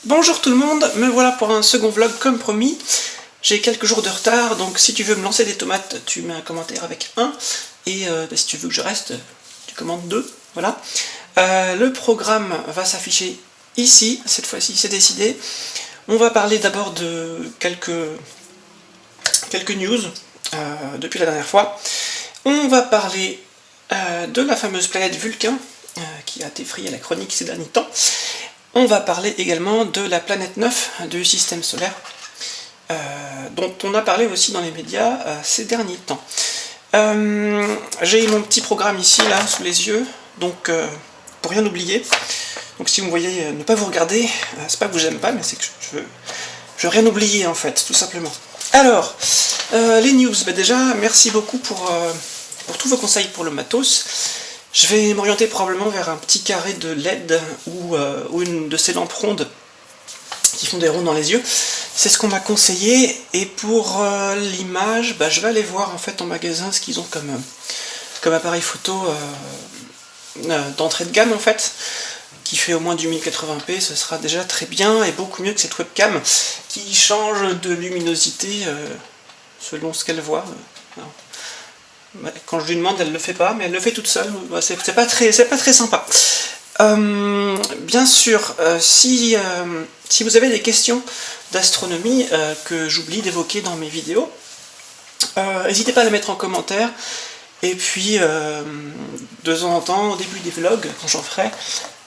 Bonjour tout le monde, me voilà pour un second vlog comme promis. J'ai quelques jours de retard, donc si tu veux me lancer des tomates, tu mets un commentaire avec 1, et si tu veux que je reste, tu commandes 2, voilà. Le programme va s'afficher ici, cette fois-ci c'est décidé. On va parler d'abord de quelques news depuis la dernière fois. On va parler de la fameuse planète Vulcain, qui a défrayé la chronique ces derniers temps. On va parler également de la planète 9 du système solaire, dont on a parlé aussi dans les médias ces derniers temps. J'ai mon petit programme ici, là, sous les yeux, donc pour rien oublier. Donc si vous me voyez ne pas vous regarder, c'est pas que j'aime pas, mais c'est que je veux rien oublier en fait, tout simplement. Alors, les news, déjà, merci beaucoup pour tous vos conseils pour le matos. Je vais m'orienter probablement vers un petit carré de LED ou une de ces lampes rondes qui font des ronds dans les yeux. C'est ce qu'on m'a conseillé, et pour l'image, je vais aller voir en fait en magasin ce qu'ils ont comme appareil photo d'entrée de gamme en fait, qui fait au moins du 1080p, ce sera déjà très bien, et beaucoup mieux que cette webcam qui change de luminosité selon ce qu'elle voit. Quand je lui demande, elle le fait pas, mais elle le fait toute seule. C'est pas très sympa. Bien sûr, si vous avez des questions d'astronomie que j'oublie d'évoquer dans mes vidéos, n'hésitez pas à les mettre en commentaire. Et puis, de temps en temps, au début des vlogs, quand j'en ferai,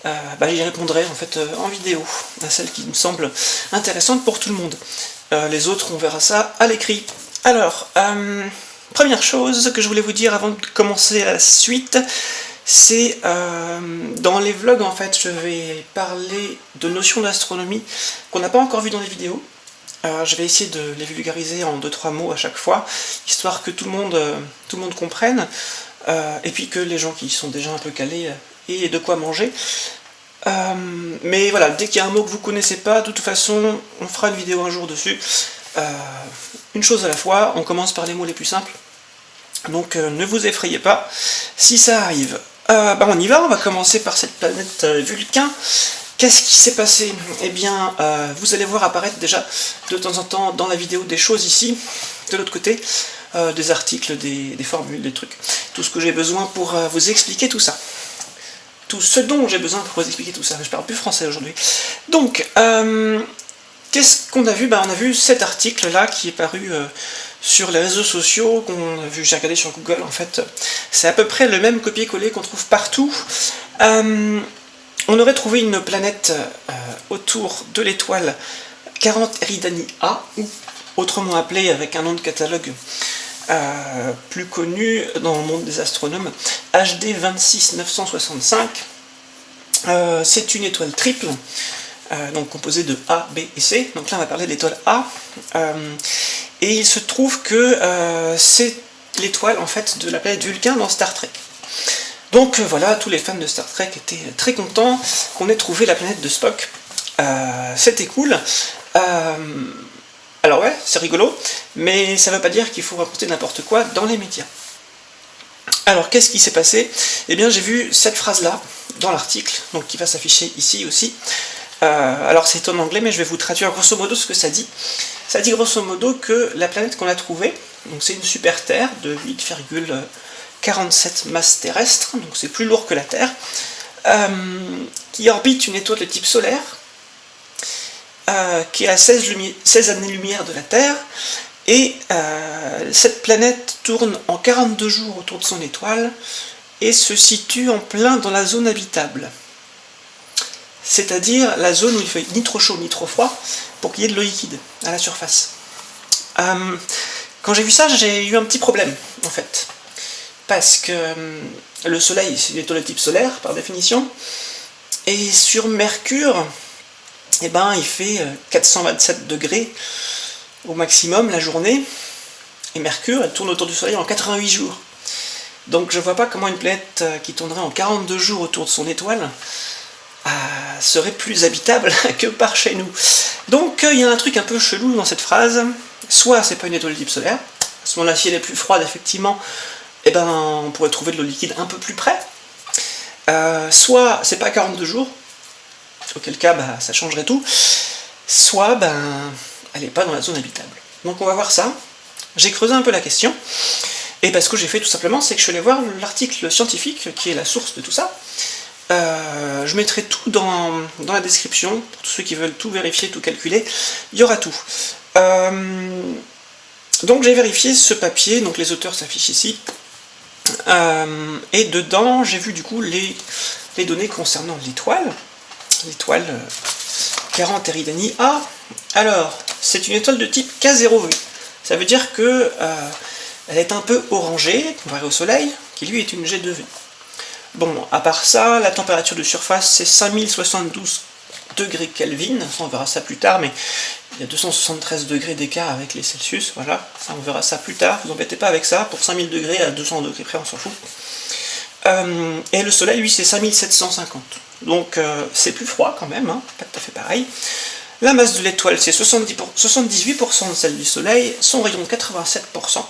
j'y répondrai en fait en vidéo, à celles qui me semblent intéressantes pour tout le monde. Les autres, on verra ça à l'écrit. Alors, première chose que je voulais vous dire avant de commencer la suite, c'est dans les vlogs en fait, je vais parler de notions d'astronomie qu'on n'a pas encore vues dans les vidéos. Je vais essayer de les vulgariser en 2-3 mots à chaque fois, histoire que tout le monde comprenne, et puis que les gens qui sont déjà un peu calés aient de quoi manger. Mais voilà, dès qu'il y a un mot que vous connaissez pas, de toute façon, on fera une vidéo un jour dessus. Une chose à la fois, on commence par les mots les plus simples, donc ne vous effrayez pas si ça arrive. On y va, on va commencer par cette planète Vulcain. Qu'est-ce qui s'est passé? Eh bien, vous allez voir apparaître déjà de temps en temps dans la vidéo des choses ici, de l'autre côté, des articles, des formules, des trucs, tout ce que j'ai besoin pour vous expliquer tout ça. Tout ce dont j'ai besoin pour vous expliquer tout ça. Je parle plus français aujourd'hui. Donc, qu'est-ce qu'on a vu? On a vu cet article-là qui est paru sur les réseaux sociaux, qu'on a vu, j'ai regardé sur Google, en fait. C'est à peu près le même copier-coller qu'on trouve partout. On aurait trouvé une planète autour de l'étoile 40 Eridani A, ou autrement appelée avec un nom de catalogue plus connu dans le monde des astronomes, HD 26965. C'est une étoile triple, donc composée de A, B et C. Donc là on va parler de l'étoile A, et il se trouve que c'est l'étoile en fait de la planète Vulcain dans Star Trek. Donc voilà, tous les fans de Star Trek étaient très contents qu'on ait trouvé la planète de Spock. C'était cool. Alors ouais, c'est rigolo, mais ça veut pas dire qu'il faut raconter n'importe quoi dans les médias. Alors qu'est-ce qui s'est passé? Eh bien j'ai vu cette phrase-là dans l'article, donc qui va s'afficher ici aussi. Alors c'est en anglais, mais je vais vous traduire grosso modo ce que ça dit. Ça dit grosso modo que la planète qu'on a trouvée, donc c'est une super Terre de 8,47 masses terrestres, donc c'est plus lourd que la Terre, qui orbite une étoile de type solaire, qui est à 16 années-lumière de la Terre, et cette planète tourne en 42 jours autour de son étoile, et se situe en plein dans la zone habitable. C'est-à-dire la zone où il fait ni trop chaud ni trop froid, pour qu'il y ait de l'eau liquide à la surface. Quand j'ai vu ça, j'ai eu un petit problème, en fait. Parce que le Soleil, c'est une étoile de type solaire, par définition, et sur Mercure, il fait 427 degrés au maximum la journée, et Mercure, elle tourne autour du Soleil en 88 jours. Donc je vois pas comment une planète qui tournerait en 42 jours autour de son étoile serait plus habitable que par chez nous. Donc il y a un truc un peu chelou dans cette phrase. Soit c'est pas une étoile de type solaire, à ce moment-là, si elle est plus froide, effectivement, on pourrait trouver de l'eau liquide un peu plus près. Soit c'est pas 42 jours, auquel cas bah, ça changerait tout, soit ben, elle n'est pas dans la zone habitable. Donc on va voir ça. J'ai creusé un peu la question, et ce que j'ai fait tout simplement, c'est que je suis allé voir l'article scientifique qui est la source de tout ça. Je mettrai tout dans la description, pour tous ceux qui veulent tout vérifier, tout calculer, il y aura tout. Donc j'ai vérifié ce papier, donc les auteurs s'affichent ici, et dedans j'ai vu du coup les données concernant l'étoile 40 Eridani A. Alors, c'est une étoile de type K0V, ça veut dire que elle est un peu orangée, comparée au Soleil, qui lui est une G2V. Bon, à part ça, la température de surface c'est 5072 degrés Kelvin, on verra ça plus tard, mais il y a 273 degrés d'écart avec les Celsius, voilà, ça on verra ça plus tard, vous embêtez pas avec ça, pour 5000 degrés à 200 degrés près on s'en fout. Et le Soleil lui c'est 5750, donc c'est plus froid quand même, hein, pas tout à fait pareil. La masse de l'étoile c'est 78% de celle du Soleil, son rayon 87%,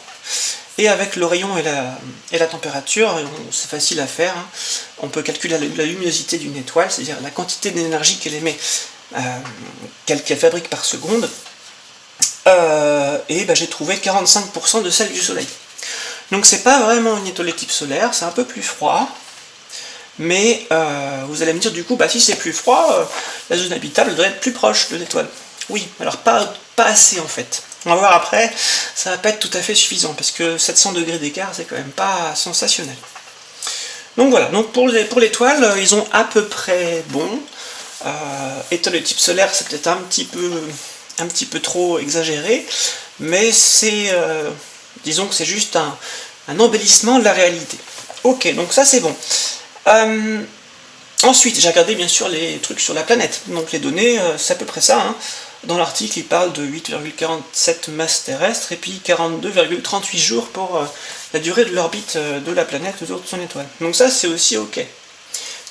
et avec le rayon et la température, c'est facile à faire, hein. On peut calculer la luminosité d'une étoile, c'est-à-dire la quantité d'énergie qu'elle émet, qu'elle fabrique par seconde, et j'ai trouvé 45% de celle du Soleil. Donc c'est pas vraiment une étoile de type solaire, c'est un peu plus froid, mais vous allez me dire du coup, si c'est plus froid, la zone habitable doit être plus proche de l'étoile. Oui, alors pas assez en fait. On va voir après, ça va pas être tout à fait suffisant, parce que 700 degrés d'écart, c'est quand même pas sensationnel. Donc voilà, donc pour l'étoile, ils ont à peu près bon. Étoile de type solaire, c'est peut-être un petit peu trop exagéré, mais c'est, disons que c'est juste un embellissement de la réalité. Ok, donc ça c'est bon. Ensuite, j'ai regardé bien sûr les trucs sur la planète, donc les données, c'est à peu près ça, hein. Dans l'article, il parle de 8,47 masses terrestres et puis 42,38 jours pour la durée de l'orbite de la planète autour de son étoile. Donc ça, c'est aussi ok.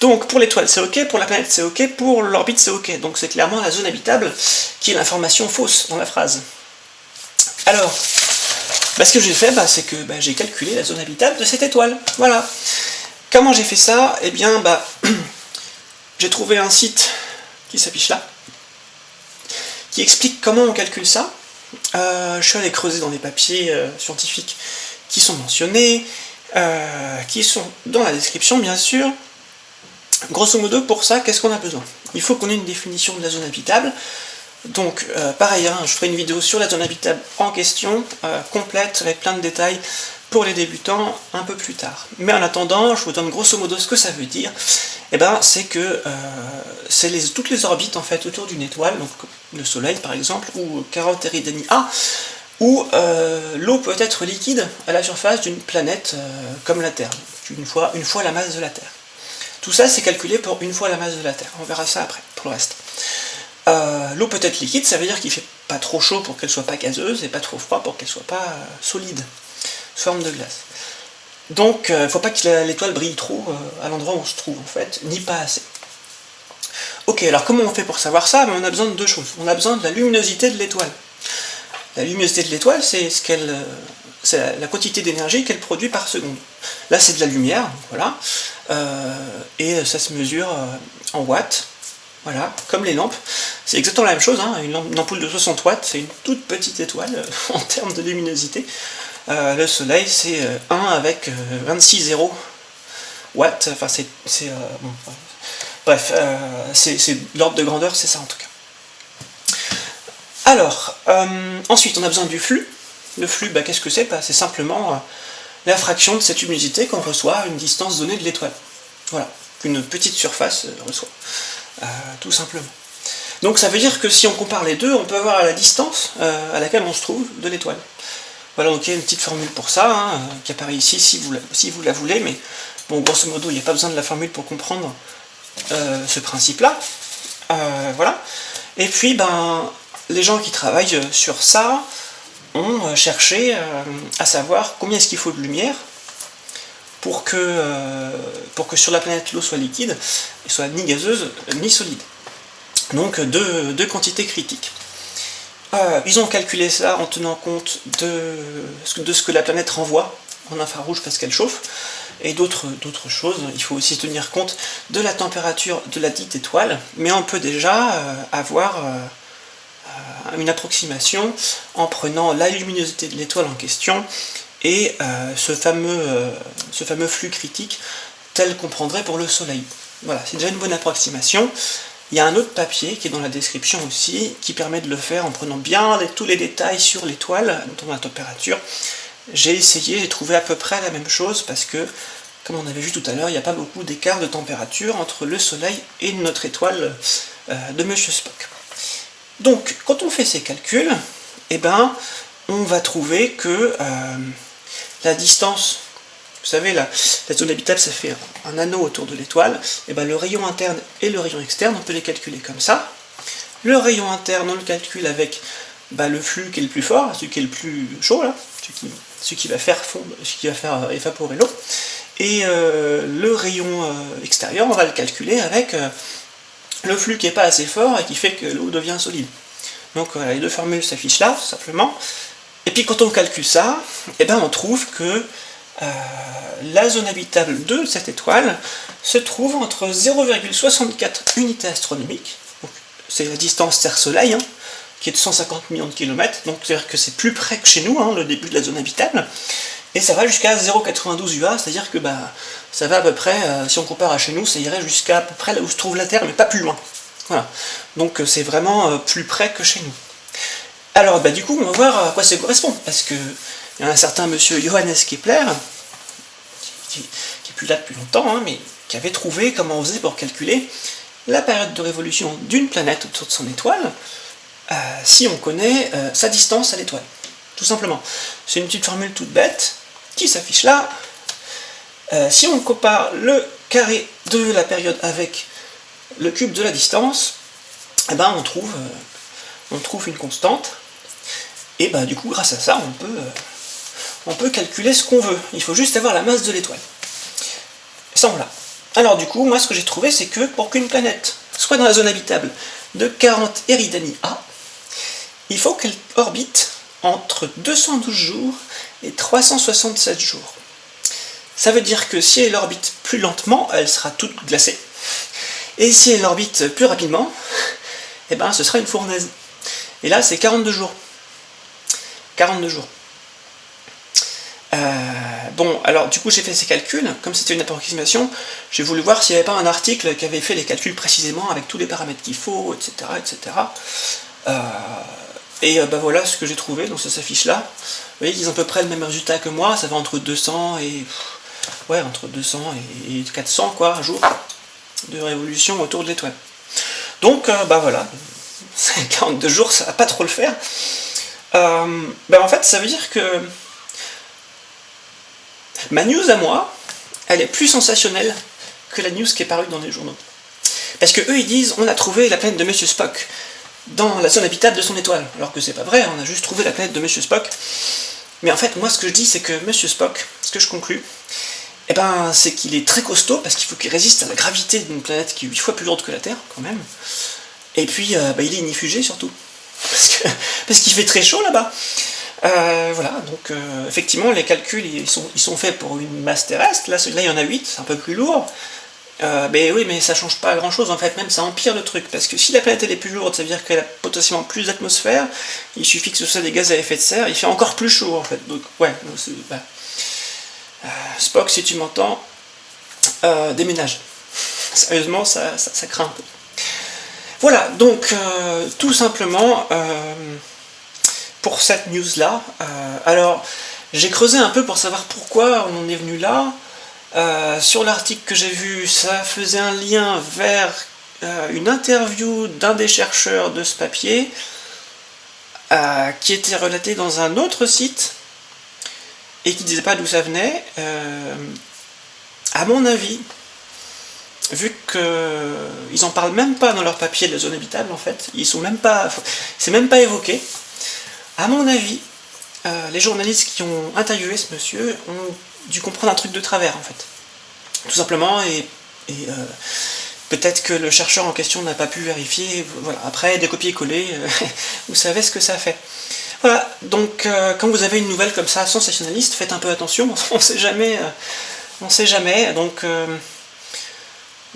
Donc pour l'étoile, c'est ok, pour la planète, c'est ok, pour l'orbite, c'est ok. Donc c'est clairement la zone habitable qui est l'information fausse dans la phrase. Alors, ce que j'ai fait, c'est que j'ai calculé la zone habitable de cette étoile. Voilà. Comment j'ai fait ça? Eh bien, j'ai trouvé un site qui s'affiche là, qui explique comment on calcule ça. Je suis allé creuser dans les papiers scientifiques qui sont mentionnés, qui sont dans la description bien sûr. Grosso modo, pour ça, qu'est-ce qu'on a besoin? Il faut qu'on ait une définition de la zone habitable. Donc pareil, hein, je ferai une vidéo sur la zone habitable en question, complète, avec plein de détails pour les débutants un peu plus tard. Mais en attendant, je vous donne grosso modo ce que ça veut dire. C'est que c'est toutes les orbites en fait autour d'une étoile, donc le Soleil par exemple, ou 40 Eridani A, où l'eau peut être liquide à la surface d'une planète comme la Terre, une fois la masse de la Terre. Tout ça c'est calculé pour une fois la masse de la Terre, on verra ça après, pour le reste. L'eau peut être liquide, ça veut dire qu'il ne fait pas trop chaud pour qu'elle soit pas gazeuse, et pas trop froid pour qu'elle soit pas solide, sous forme de glace. Donc il ne faut pas que l'étoile brille trop à l'endroit où on se trouve en fait, ni pas assez. Ok, alors comment on fait pour savoir ça? On a besoin de deux choses. On a besoin de la luminosité de l'étoile. La luminosité de l'étoile, c'est la quantité d'énergie qu'elle produit par seconde. Là c'est de la lumière, donc voilà, et ça se mesure en watts. Voilà, comme les lampes, c'est exactement la même chose, hein. Une ampoule de 60 watts, c'est une toute petite étoile en termes de luminosité. Le Soleil, c'est 1 avec 26 watts, enfin bon, bref, c'est l'ordre de grandeur, c'est ça en tout cas. Alors, ensuite, on a besoin du flux. Le flux, qu'est-ce que c'est? C'est simplement la fraction de cette luminosité qu'on reçoit à une distance donnée de l'étoile. Voilà, qu'une petite surface reçoit. Tout simplement. Donc ça veut dire que si on compare les deux, on peut avoir la distance à laquelle on se trouve de l'étoile. Voilà, donc il y a une petite formule pour ça, hein, qui apparaît ici si vous la voulez, mais bon, grosso modo, il n'y a pas besoin de la formule pour comprendre ce principe-là. Voilà. Et puis, les gens qui travaillent sur ça ont cherché à savoir combien est-ce qu'il faut de lumière pour que sur la planète l'eau soit liquide, et soit ni gazeuse ni solide. Donc deux quantités critiques. Ils ont calculé ça en tenant compte de ce que la planète renvoie en infrarouge parce qu'elle chauffe, et d'autres choses. Il faut aussi tenir compte de la température de la dite étoile, mais on peut déjà avoir une approximation en prenant la luminosité de l'étoile en question et ce fameux flux critique tel qu'on prendrait pour le Soleil. Voilà, c'est déjà une bonne approximation. Il y a un autre papier qui est dans la description aussi, qui permet de le faire en prenant bien tous les détails sur l'étoile, notamment la température. J'ai essayé, j'ai trouvé à peu près la même chose, parce que, comme on avait vu tout à l'heure, il n'y a pas beaucoup d'écart de température entre le Soleil et notre étoile de Monsieur Spock. Donc, quand on fait ces calculs, eh ben, on va trouver que la distance, vous savez, la zone habitable, ça fait un anneau autour de l'étoile, et ben, le rayon interne et le rayon externe, on peut les calculer comme ça. Le rayon interne, on le calcule avec le flux qui est le plus fort, celui qui est le plus chaud, là, celui qui va faire fondre, celui qui va faire évaporer l'eau. Et le rayon extérieur, on va le calculer avec le flux qui n'est pas assez fort et qui fait que l'eau devient solide. Donc voilà, les deux formules s'affichent là, tout simplement. Et puis quand on calcule ça, eh ben, on trouve que la zone habitable de cette étoile se trouve entre 0,64 unités astronomiques, c'est la distance Terre-Soleil, qui est de 150 millions de kilomètres, donc c'est-à-dire que c'est plus près que chez nous, le début de la zone habitable, et ça va jusqu'à 0,92 UA, c'est-à-dire que ça va à peu près, si on compare à chez nous, ça irait jusqu'à peu près là où se trouve la Terre, mais pas plus loin. Voilà, donc c'est vraiment plus près que chez nous. Alors du coup, on va voir à quoi ça correspond, parce que il y a un certain monsieur Johannes Kepler, qui est plus là depuis longtemps, mais qui avait trouvé comment on faisait pour calculer la période de révolution d'une planète autour de son étoile, si on connaît sa distance à l'étoile. Tout simplement. C'est une petite formule toute bête, qui s'affiche là. Si on compare le carré de la période avec le cube de la distance, eh ben on trouve une constante, et du coup, grâce à ça, on peut calculer ce qu'on veut. Il faut juste avoir la masse de l'étoile. Ça, on l'a. Alors du coup, moi, ce que j'ai trouvé, c'est que pour qu'une planète soit dans la zone habitable de 40 Eridani A, il faut qu'elle orbite entre 212 jours et 367 jours. Ça veut dire que si elle orbite plus lentement, elle sera toute glacée. Et si elle orbite plus rapidement, eh ben, ce sera une fournaise. Et là, c'est 42 jours. 42 jours. Bon, alors du coup j'ai fait ces calculs, comme c'était une approximation, j'ai voulu voir s'il n'y avait pas un article qui avait fait les calculs précisément avec tous les paramètres qu'il faut, etc. etc. Voilà ce que j'ai trouvé, donc ça s'affiche là. Vous voyez qu'ils ont à peu près le même résultat que moi, ça va entre 200 et... Ouais, entre 200 et 400 quoi, jours de révolution autour de l'étoile. Donc voilà, 42 jours, ça va pas trop le faire. En fait, ça veut dire que ma news à moi, elle est plus sensationnelle que la news qui est parue dans les journaux. Parce que eux, ils disent, on a trouvé la planète de Monsieur Spock dans la zone habitable de son étoile. Alors que c'est pas vrai, on a juste trouvé la planète de Monsieur Spock. Mais en fait, moi, ce que je dis, c'est que Monsieur Spock, ce que je conclus, c'est qu'il est très costaud, parce qu'il faut qu'il résiste à la gravité d'une planète qui est 8 fois plus lourde que la Terre, quand même. Et puis, il est inifugé, surtout. Parce qu'il fait très chaud, là-bas. Voilà, donc effectivement les calculs ils sont faits pour une masse terrestre, là il y en a 8, c'est un peu plus lourd, mais oui, mais ça change pas grand chose en fait, même ça empire le truc, parce que si la planète elle est plus lourde, ça veut dire qu'elle a potentiellement plus d'atmosphère, il suffit que ce soit des gaz à effet de serre, il fait encore plus chaud en fait, donc ouais, Spock si tu m'entends, déménage, sérieusement ça craint un peu. Voilà, donc tout simplement... pour cette news-là. Alors, j'ai creusé un peu pour savoir pourquoi on en est venu là. Sur l'article que j'ai vu, ça faisait un lien vers une interview d'un des chercheurs de ce papier, qui était relaté dans un autre site, et qui disait pas d'où ça venait. À mon avis, vu qu'ils en parlent même pas dans leur papier de la zone habitable, en fait, c'est même pas évoqué. À mon avis, les journalistes qui ont interviewé ce monsieur ont dû comprendre un truc de travers, en fait. Tout simplement, et peut-être que le chercheur en question n'a pas pu vérifier, voilà. Après, des copier-coller, vous savez ce que ça fait. Voilà, donc quand vous avez une nouvelle comme ça, sensationnaliste, faites un peu attention, on ne sait jamais on sait jamais, donc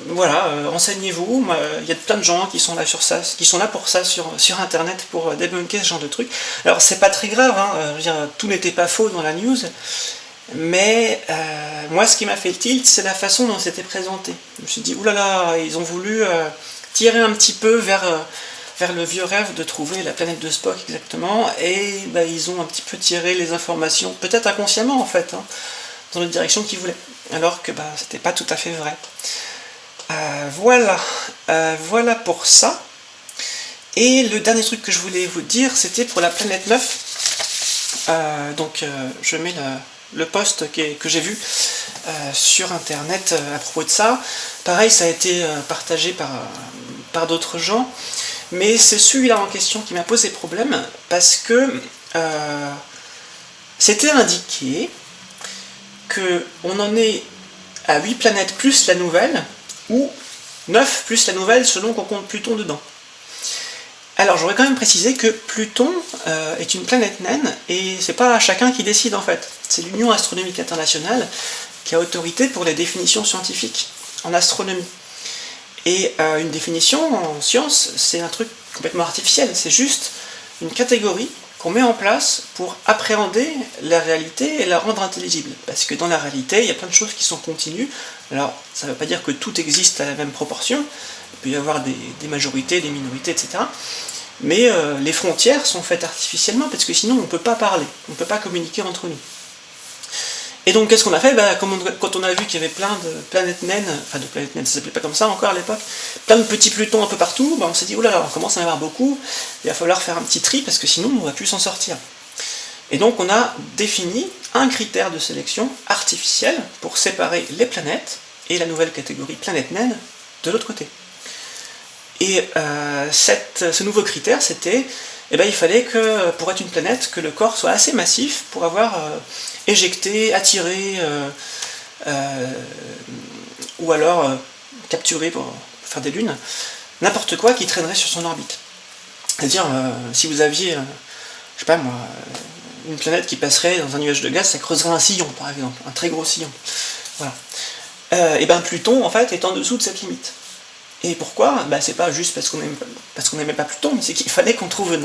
voilà, renseignez-vous, il y a plein de gens qui sont là sur ça, qui sont là pour ça sur internet pour débunker ce genre de trucs. Alors c'est pas très grave, hein, je veux dire, tout n'était pas faux dans la news, mais moi ce qui m'a fait le tilt, c'est la façon dont c'était présenté. Je me suis dit, oulala, ils ont voulu tirer un petit peu vers le vieux rêve de trouver la planète de Spock exactement, et bah, ils ont un petit peu tiré les informations, peut-être inconsciemment en fait, hein, dans la direction qu'ils voulaient, alors que bah, c'était pas tout à fait vrai. Voilà, voilà pour ça. Et le dernier truc que je voulais vous dire, c'était pour la planète 9. Je mets le post que j'ai vu sur internet à propos de ça. Pareil, ça a été partagé par d'autres gens, mais c'est celui-là en question qui m'a posé problème, parce que c'était indiqué qu'on en est à 8 planètes plus la nouvelle, ou 9 plus la nouvelle selon qu'on compte Pluton dedans. Alors j'aurais quand même précisé que Pluton est une planète naine, et c'est pas chacun qui décide en fait. C'est l'Union Astronomique Internationale qui a autorité pour les définitions scientifiques en astronomie. Et une définition en science, c'est un truc complètement artificiel, c'est juste une catégorie qu'on met en place pour appréhender la réalité et la rendre intelligible. Parce que dans la réalité, il y a plein de choses qui sont continues. Alors, ça ne veut pas dire que tout existe à la même proportion, il peut y avoir des majorités, des minorités, etc. Mais les frontières sont faites artificiellement, parce que sinon on ne peut pas parler, on ne peut pas communiquer entre nous. Et donc qu'est-ce qu'on a fait? Quand on a vu qu'il y avait plein de planètes naines, enfin de planètes naines, ça s'appelait pas comme ça encore à l'époque, plein de petits Plutons un peu partout, on s'est dit, oh là là, on commence à en avoir beaucoup, il va falloir faire un petit tri, parce que sinon on ne va plus s'en sortir. Et donc on a défini un critère de sélection artificiel pour séparer les planètes et la nouvelle catégorie planète naine de l'autre côté. Et ce nouveau critère, c'était, il fallait que, pour être une planète, que le corps soit assez massif pour avoir éjecté, attiré, ou alors capturé pour faire des lunes, n'importe quoi qui traînerait sur son orbite. C'est-à-dire, si vous aviez, je sais pas moi, une planète qui passerait dans un nuage de gaz, ça creuserait un sillon, par exemple, un très gros sillon. Voilà. Et Pluton, en fait, est en dessous de cette limite. Et pourquoi? C'est pas juste parce qu'on n'aimait pas Pluton, mais c'est qu'il fallait qu'on trouve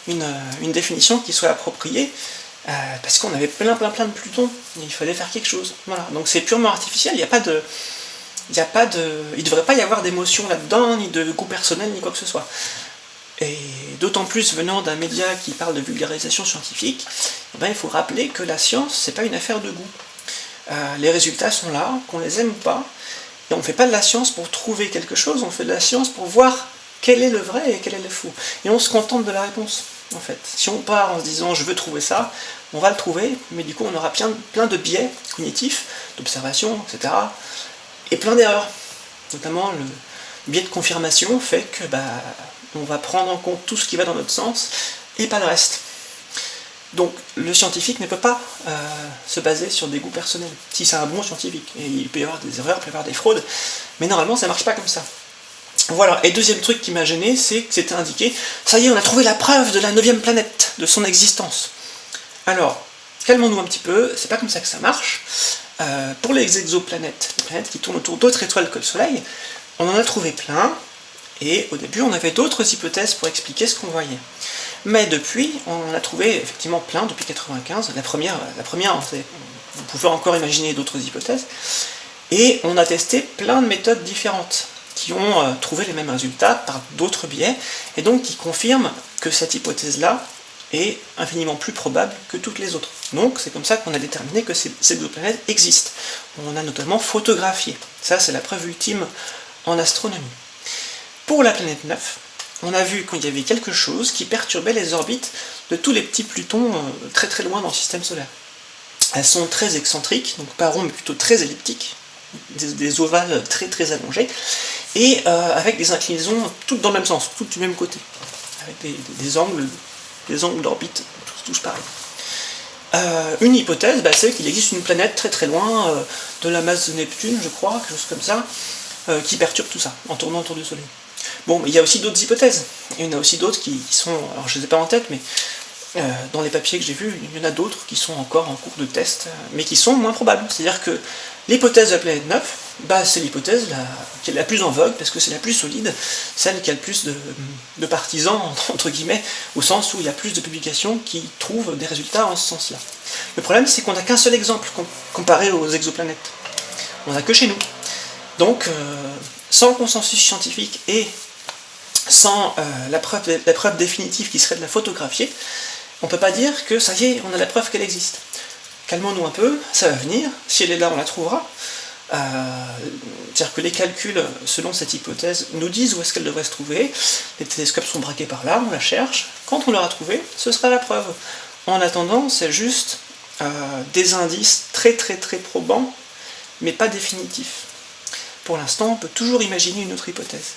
une définition qui soit appropriée, parce qu'on avait plein de Plutons, et il fallait faire quelque chose. Voilà. Donc c'est purement artificiel, il ne devrait pas y avoir d'émotion là-dedans, ni de goût personnel, ni quoi que ce soit. Et d'autant plus venant d'un média qui parle de vulgarisation scientifique, il faut rappeler que la science, c'est pas une affaire de goût. Les résultats sont là, qu'on les aime ou pas, et on ne fait pas de la science pour trouver quelque chose, on fait de la science pour voir quel est le vrai et quel est le faux. Et on se contente de la réponse, en fait. Si on part en se disant je veux trouver ça, on va le trouver, mais du coup on aura plein de biais cognitifs, d'observation, etc. Et plein d'erreurs. Notamment le biais de confirmation fait que on va prendre en compte tout ce qui va dans notre sens et pas le reste. Donc le scientifique ne peut pas se baser sur des goûts personnels, si c'est un bon scientifique. Et il peut y avoir des erreurs, il peut y avoir des fraudes, mais normalement ça marche pas comme ça. Voilà, et deuxième truc qui m'a gêné, c'est que c'était indiqué, ça y est, on a trouvé la preuve de la 9e planète, de son existence. Alors, calmons-nous un petit peu, c'est pas comme ça que ça marche. Pour les exoplanètes, les planètes qui tournent autour d'autres étoiles que le Soleil, on en a trouvé plein, et au début on avait d'autres hypothèses pour expliquer ce qu'on voyait. Mais depuis, on en a trouvé effectivement plein depuis 1995. La première, vous pouvez encore imaginer d'autres hypothèses. Et on a testé plein de méthodes différentes qui ont trouvé les mêmes résultats par d'autres biais, et donc qui confirment que cette hypothèse-là est infiniment plus probable que toutes les autres. Donc c'est comme ça qu'on a déterminé que ces exoplanètes existent. On a notamment photographié. Ça, c'est la preuve ultime en astronomie. Pour la planète 9, on a vu qu'il y avait quelque chose qui perturbait les orbites de tous les petits Plutons très très loin dans le système solaire. Elles sont très excentriques, donc pas rondes mais plutôt très elliptiques, des ovales très très allongés, et avec des inclinaisons toutes dans le même sens, toutes du même côté, avec des angles d'orbite, tous pareils. Une hypothèse, c'est qu'il existe une planète très très loin, de la masse de Neptune, je crois, quelque chose comme ça, qui perturbe tout ça, en tournant autour du Soleil. Bon, mais il y a aussi d'autres hypothèses. Il y en a aussi d'autres qui sont, alors je ne les ai pas en tête, mais dans les papiers que j'ai vus, il y en a d'autres qui sont encore en cours de test, mais qui sont moins probables. C'est-à-dire que l'hypothèse de la planète 9, c'est l'hypothèse qui est la plus en vogue, parce que c'est la plus solide, celle qui a le plus de partisans, entre guillemets, au sens où il y a plus de publications qui trouvent des résultats en ce sens-là. Le problème, c'est qu'on n'a qu'un seul exemple comparé aux exoplanètes. On n'a que chez nous. Donc, sans consensus scientifique et sans la preuve définitive qui serait de la photographier, on ne peut pas dire que ça y est, on a la preuve qu'elle existe. Calmons-nous un peu, ça va venir, si elle est là, on la trouvera. C'est-à-dire que les calculs, selon cette hypothèse, nous disent où est-ce qu'elle devrait se trouver. Les télescopes sont braqués par là, on la cherche. Quand on l'aura trouvée, ce sera la preuve. En attendant, c'est juste des indices très très très probants, mais pas définitifs. Pour l'instant, on peut toujours imaginer une autre hypothèse.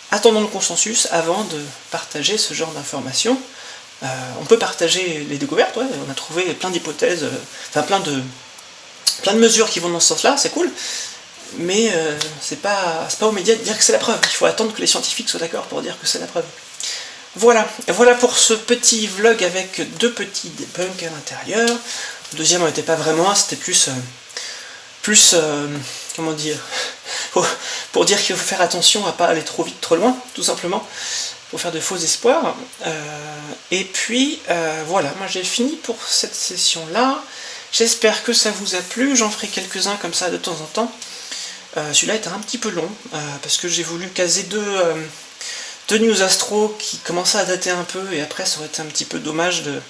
Attendons le consensus avant de partager ce genre d'informations. On peut partager les découvertes, ouais, on a trouvé plein d'hypothèses, plein de mesures qui vont dans ce sens-là, c'est cool, mais c'est pas aux médias de dire que c'est la preuve. Il faut attendre que les scientifiques soient d'accord pour dire que c'est la preuve. Voilà pour ce petit vlog avec 2 petits debunks à l'intérieur. Le deuxième n'était pas vraiment, c'était plus comment dire, pour dire qu'il faut faire attention à pas aller trop vite, trop loin, tout simplement, pour faire de faux espoirs. Et puis, voilà, moi j'ai fini pour cette session-là. J'espère que ça vous a plu, j'en ferai quelques-uns comme ça de temps en temps. Celui-là était un petit peu long, parce que j'ai voulu caser deux news astro qui commençaient à dater un peu, et après ça aurait été un petit peu dommage de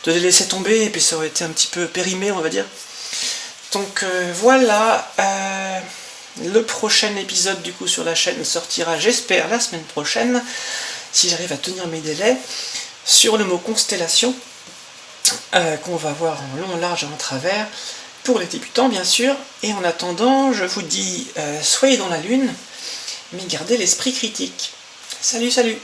les laisser tomber, et puis ça aurait été un petit peu périmé, on va dire. Donc voilà, le prochain épisode du coup sur la chaîne sortira, j'espère, la semaine prochaine, si j'arrive à tenir mes délais, sur le mot constellation, qu'on va voir en long, en large et en travers, pour les débutants bien sûr. Et en attendant, je vous dis, soyez dans la lune, mais gardez l'esprit critique. Salut, salut!